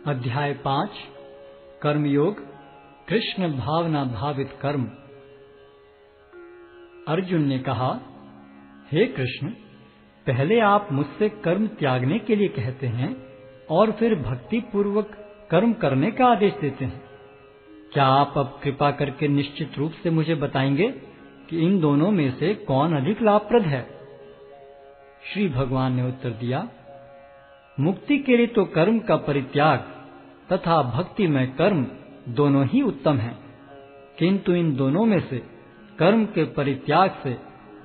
अध्याय 5 कर्मयोग कृष्ण भावना भावित कर्म। अर्जुन ने कहा, हे कृष्ण, पहले आप मुझसे कर्म त्यागने के लिए कहते हैं और फिर भक्ति पूर्वक कर्म करने का आदेश देते हैं। क्या आप अब कृपा करके निश्चित रूप से मुझे बताएंगे कि इन दोनों में से कौन अधिक लाभप्रद है? श्री भगवान ने उत्तर दिया, मुक्ति के लिए तो कर्म का परित्याग तथा भक्ति में कर्म दोनों ही उत्तम हैं, किंतु इन दोनों में से कर्म के परित्याग से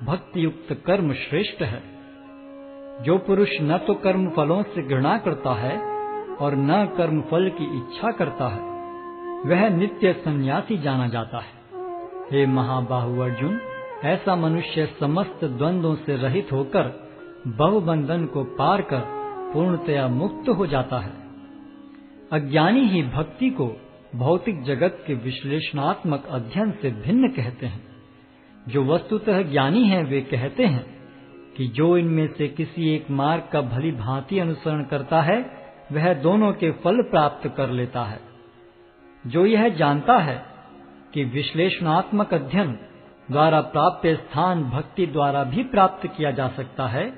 भक्ति युक्त कर्म श्रेष्ठ है। जो पुरुष न तो कर्म फलों से घृणा करता है और न कर्म फल की इच्छा करता है, वह नित्य सन्यासी जाना जाता है। हे महाबाहु अर्जुन, ऐसा मनुष्य समस्त द्वंद्वों से रहित होकर भवबंधन को पार कर पूर्णतया मुक्त हो जाता है। अज्ञानी ही भक्ति को भौतिक जगत के विश्लेषणात्मक अध्ययन से भिन्न कहते हैं। जो वस्तुतः ज्ञानी हैं वे कहते हैं कि जो इनमें से किसी एक मार्ग का भली भांति अनुसरण करता है वह दोनों के फल प्राप्त कर लेता है। जो यह जानता है कि विश्लेषणात्मक अध्ययन द्वारा प्राप्त स्थान भक्ति द्वारा भी प्राप्त किया जा सकता है,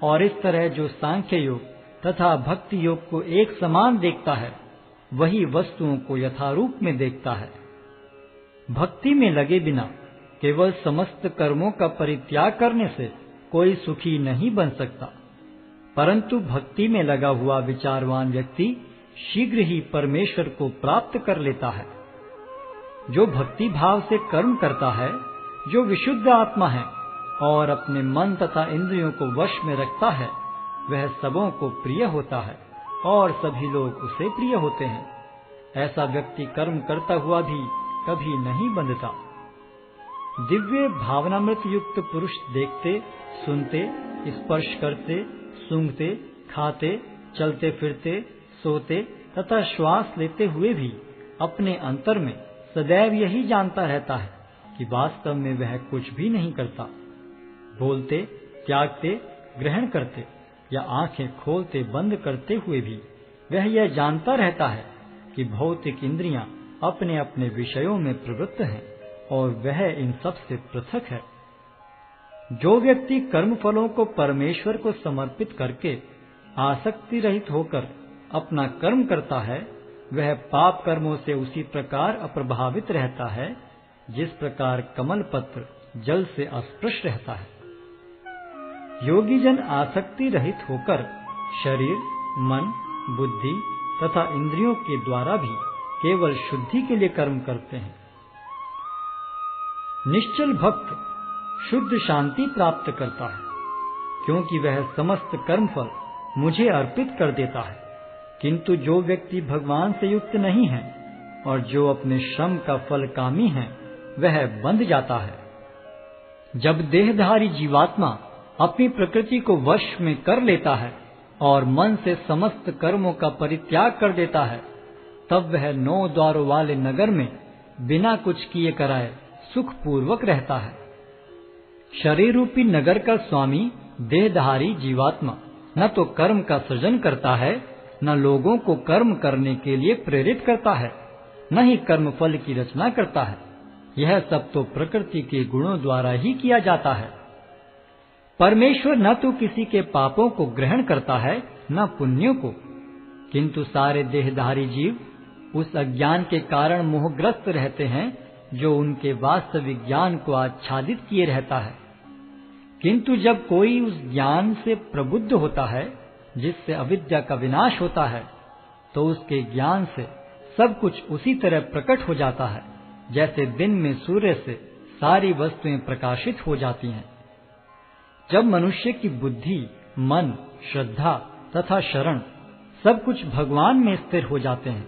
और इस तरह जो सांख्य योग तथा भक्ति योग को एक समान देखता है वही वस्तुओं को यथारूप में देखता है। भक्ति में लगे बिना केवल समस्त कर्मों का परित्याग करने से कोई सुखी नहीं बन सकता, परंतु भक्ति में लगा हुआ विचारवान व्यक्ति शीघ्र ही परमेश्वर को प्राप्त कर लेता है। जो भक्ति भाव से कर्म करता है, जो विशुद्ध आत्मा है और अपने मन तथा इंद्रियों को वश में रखता है, वह सबों को प्रिय होता है और सभी लोग उसे प्रिय होते हैं। ऐसा व्यक्ति कर्म करता हुआ भी कभी नहीं बंधता। दिव्य भावनामृत युक्त पुरुष देखते, सुनते, स्पर्श करते, सूंघते, खाते, चलते फिरते, सोते तथा श्वास लेते हुए भी अपने अंतर में सदैव यही जानता रहता है कि वास्तव में वह कुछ भी नहीं करता। बोलते, त्यागते, ग्रहण करते या आंखें खोलते बंद करते हुए भी वह यह जानता रहता है कि भौतिक इंद्रियां अपने अपने विषयों में प्रवृत्त हैं और वह इन सब से पृथक है। जो व्यक्ति कर्म फलों को परमेश्वर को समर्पित करके आसक्ति रहित होकर अपना कर्म करता है, वह पाप कर्मों से उसी प्रकार अप्रभावित रहता है जिस प्रकार कमल पत्र जल से अस्पृश रहता है। योगी जन आसक्ति रहित होकर शरीर, मन, बुद्धि तथा इंद्रियों के द्वारा भी केवल शुद्धि के लिए कर्म करते हैं। निश्चल भक्त शुद्ध शांति प्राप्त करता है, क्योंकि वह समस्त कर्मफल मुझे अर्पित कर देता है। किंतु जो व्यक्ति भगवान से युक्त नहीं है और जो अपने श्रम का फल कामी है, वह बंध जाता है। जब देहधारी जीवात्मा अपनी प्रकृति को वश में कर लेता है और मन से समस्त कर्मों का परित्याग कर देता है, तब वह 9 द्वारों वाले नगर में बिना कुछ किए कराए सुखपूर्वक रहता है। शरीर रूपी नगर का स्वामी देहधारी जीवात्मा न तो कर्म का सृजन करता है, न लोगों को कर्म करने के लिए प्रेरित करता है, न ही कर्म फल की रचना करता है। यह सब तो प्रकृति के गुणों द्वारा ही किया जाता है। परमेश्वर न तो किसी के पापों को ग्रहण करता है न पुण्यों को, किंतु सारे देहधारी जीव उस अज्ञान के कारण मोहग्रस्त रहते हैं जो उनके वास्तविक ज्ञान को आच्छादित किए रहता है। किंतु जब कोई उस ज्ञान से प्रबुद्ध होता है जिससे अविद्या का विनाश होता है, तो उसके ज्ञान से सब कुछ उसी तरह प्रकट हो जाता है जैसे दिन में सूर्य से सारी वस्तुएं प्रकाशित हो जाती हैं। जब मनुष्य की बुद्धि, मन, श्रद्धा तथा शरण सब कुछ भगवान में स्थिर हो जाते हैं,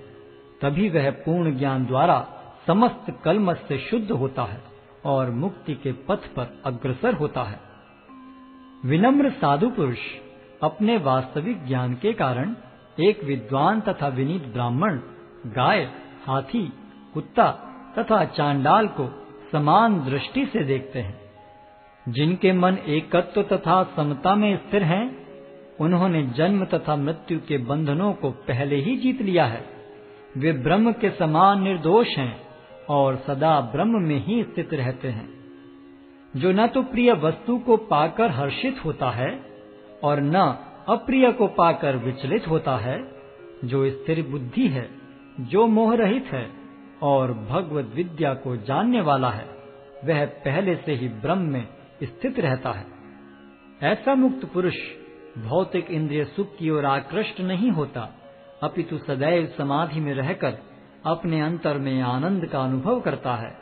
तभी वह पूर्ण ज्ञान द्वारा समस्त कलमश से शुद्ध होता है और मुक्ति के पथ पर अग्रसर होता है। विनम्र साधु पुरुष अपने वास्तविक ज्ञान के कारण एक विद्वान तथा विनीत ब्राह्मण, गाय, हाथी, कुत्ता तथा चांडाल को समान दृष्टि से देखते हैं। जिनके मन एकत्व तथा समता में स्थिर हैं, उन्होंने जन्म तथा मृत्यु के बंधनों को पहले ही जीत लिया है। वे ब्रह्म के समान निर्दोष हैं और सदा ब्रह्म में ही स्थित रहते हैं। जो न तो प्रिय वस्तु को पाकर हर्षित होता है और न अप्रिय को पाकर विचलित होता है, जो स्थिर बुद्धि है, जो मोह रहित है और भगवत विद्या को जानने वाला है, वह पहले से ही ब्रह्म में स्थित रहता है। ऐसा मुक्त पुरुष भौतिक इंद्रिय सुख की ओर आकृष्ट नहीं होता, अपितु सदैव समाधि में रहकर अपने अंतर में आनंद का अनुभव करता है।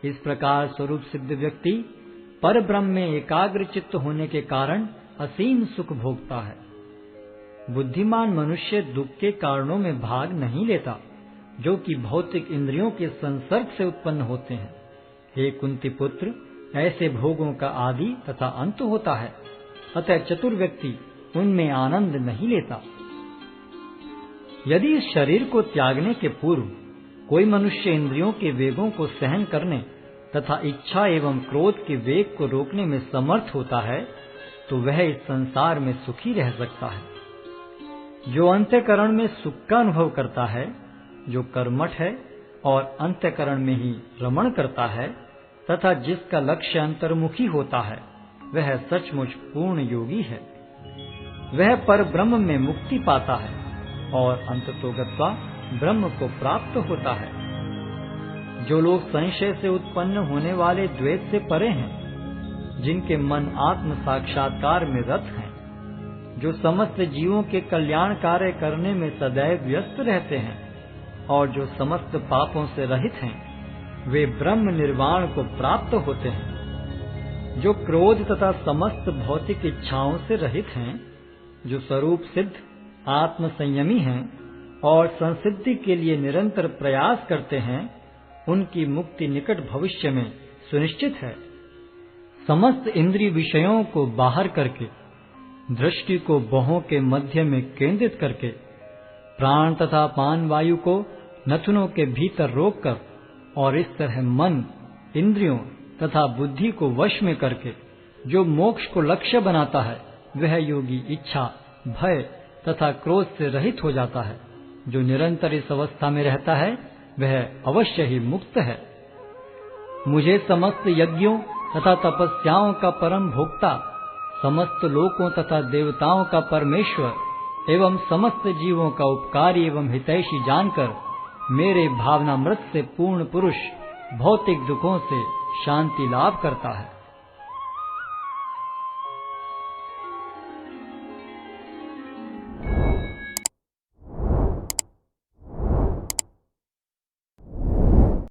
इस प्रकार स्वरूप सिद्ध व्यक्ति पर ब्रह्म में एकाग्र चित्त होने के कारण असीम सुख भोगता है। बुद्धिमान मनुष्य दुख के कारणों में भाग नहीं लेता, जो कि भौतिक इंद्रियों के संसर्ग से उत्पन्न होते हैं। हे कुंती पुत्र, ऐसे भोगों का आदि तथा अंत होता है, अतः चतुर व्यक्ति उनमें आनंद नहीं लेता। यदि इस शरीर को त्यागने के पूर्व कोई मनुष्य इंद्रियों के वेगों को सहन करने तथा इच्छा एवं क्रोध के वेग को रोकने में समर्थ होता है, तो वह इस संसार में सुखी रह सकता है। जो अंतःकरण में सुख का अनुभव करता है, जो कर्मठ है और अंतःकरण में ही रमण करता है तथा जिसका लक्ष्य अंतर्मुखी होता है, वह सचमुच पूर्ण योगी है। वह पर ब्रह्म में मुक्ति पाता है और अंततोगत्वा ब्रह्म को प्राप्त होता है। जो लोग संशय से उत्पन्न होने वाले द्वैत से परे हैं, जिनके मन आत्म साक्षात्कार में रत हैं, जो समस्त जीवों के कल्याण कार्य करने में सदैव व्यस्त रहते हैं और जो समस्त पापों से रहित हैं, वे ब्रह्म निर्वाण को प्राप्त होते हैं। जो क्रोध तथा समस्त भौतिक इच्छाओं से रहित हैं, जो स्वरूप सिद्ध आत्म संयमी हैं और संसिद्धि के लिए निरंतर प्रयास करते हैं, उनकी मुक्ति निकट भविष्य में सुनिश्चित है। समस्त इंद्रिय विषयों को बाहर करके, दृष्टि को भौहों के मध्य में केंद्रित करके, प्राण तथा पान वायु को नथुनों के भीतर रोककर और इस तरह मन, इंद्रियों तथा बुद्धि को वश में करके जो मोक्ष को लक्ष्य बनाता है, वह योगी इच्छा, भय तथा क्रोध से रहित हो जाता है। जो निरंतर इस अवस्था में रहता है, वह अवश्य ही मुक्त है। मुझे समस्त यज्ञों तथा तपस्याओं का परम भोक्ता, समस्त लोकों तथा देवताओं का परमेश्वर एवं समस्त जीवों का उपकारी एवं हितैषी जानकर मेरे भावनामृत से पूर्ण पुरुष भौतिक दुखों से शांति लाभ करता है।